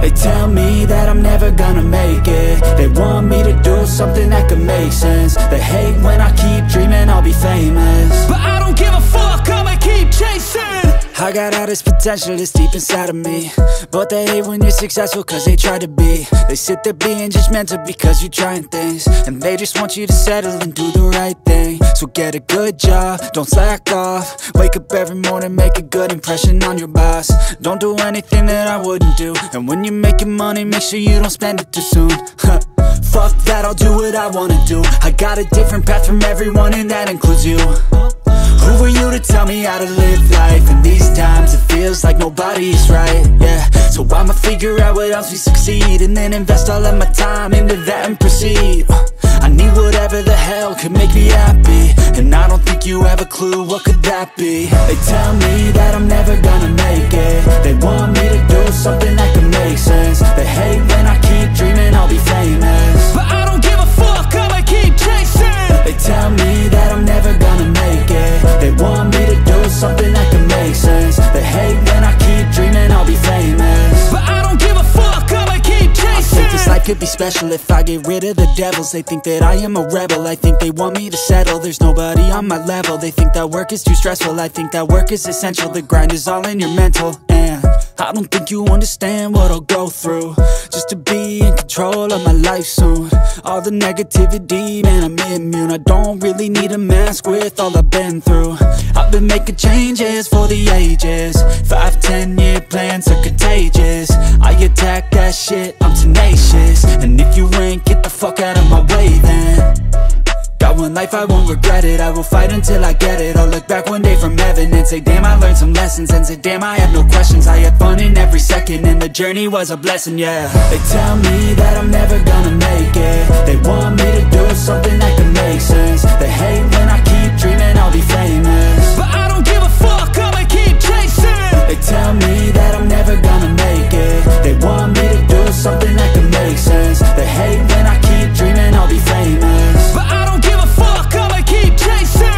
They tell me that I'm never gonna make it. They want me to do something that could make sense. They hate when I keep dreaming I'll be famous, but I don't give a fuck, I'ma keep chasing. I got all this potential that's deep inside of me, but they hate when you're successful cause they try to be. They sit there being judgmental because you're trying things, and they just want you to settle and do the right thing. So get a good job, don't slack off. Wake up every morning, make a good impression on your boss. Don't do anything that I wouldn't do, and when you're making money, make sure you don't spend it too soon. Fuck that, I'll do what I wanna do. I got a different path from everyone, and that includes you. Who are you to tell me how to live life? In these times it feels like nobody's right, yeah. So I'ma figure out what else we succeed, and then invest all of my time into that and proceed. I need whatever the hell could make me happy, and I don't think you have a clue what could that be. They tell me that I'm never gonna make it. They want me to do something that could make sense. They hate when I keep dreaming I'll be famous, but I don't give a fuck, I'ma keep chasing. They tell me that I'm never gonna make it. They want me to do something that can make sense. They hate when I keep dreaming I'll be famous, but I don't give a fuck, I'ma keep chasing. I think this life could be special if I get rid of the devils. They think that I am a rebel, I think they want me to settle. There's nobody on my level. They think that work is too stressful, I think that work is essential. The grind is all in your mental, and I don't think you understand what I'll go through just to be in control of my life soon. All the negativity, man, I'm immune. I don't really need a mask with all I've been through. I've been making changes for the ages. 5-10 year plans are contagious. I attack that shit, I'm tenacious. And if you ain't, get the fuck out of my way then. Got one life, I won't regret it. I will fight until I get it. I'll look back one day from heaven and say, damn, I learned some lessons. And say, damn, I had no questions. I had fun in every second, and the journey was a blessing, yeah. They tell me that I'm never gonna make it. They want me to do something that can make sense. They hate when I keep dreaming I'll be famous, but I don't give a fuck, I'ma keep chasing. They tell me that I'm never gonna make it. They want me to do something that can make sense. They hate when I keep dreaming I'll be famous, but I don't give a fuck, I'ma keep chasing.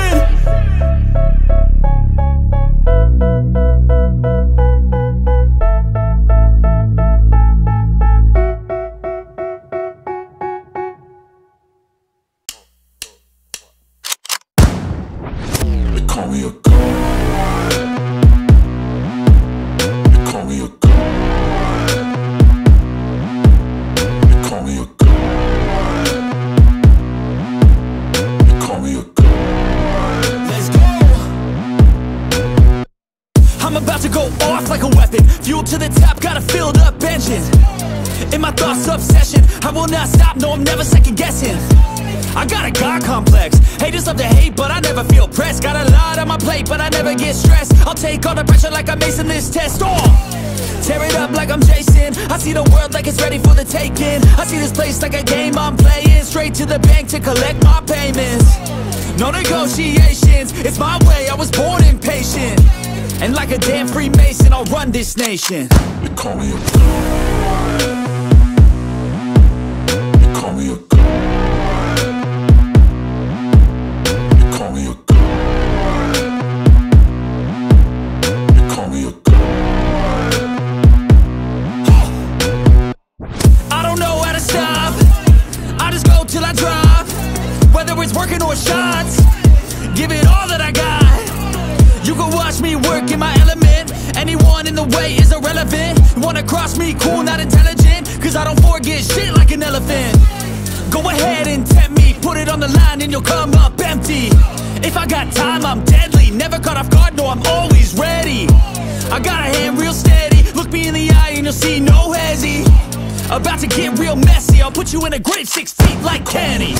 They call me a god. They call me a god. They call me a god. They call me a god. Let's go. I'm about to go off like a weapon. Fuel to the top, got a filled up engine. In my thoughts, obsession, I will not stop, no, I'm never second guessing. I got a God complex. Haters love to hate, but I never feel pressed. Got a lot on my plate, but I never get stressed. I'll take all the pressure like I'm acing this test. Tear it up like I'm Jason. I see the world like it's ready for the taking. I see this place like a game I'm playing. Straight to the bank to collect my payments. No negotiations, it's my way, I was born impatient. And like a damn Freemason, I'll run this nation. They call me a god. They call me a god. They call me a god. They call me a god. I don't know how to stop, I just go till I drop. Whether it's working or shots, give it all that I got. You can watch me work in my element. Anyone in the way is irrelevant. You wanna cross me, cool, not intelligent, cause I don't forget shit like an elephant. Go ahead and tempt me, put it on the line and you'll come up empty. If I got time, I'm deadly. Never caught off guard, no, I'm always ready. I got a hand real steady. Look me in the eye and you'll see no hezzy. About to get real messy. I'll put you in a grave 6 feet like Kenny.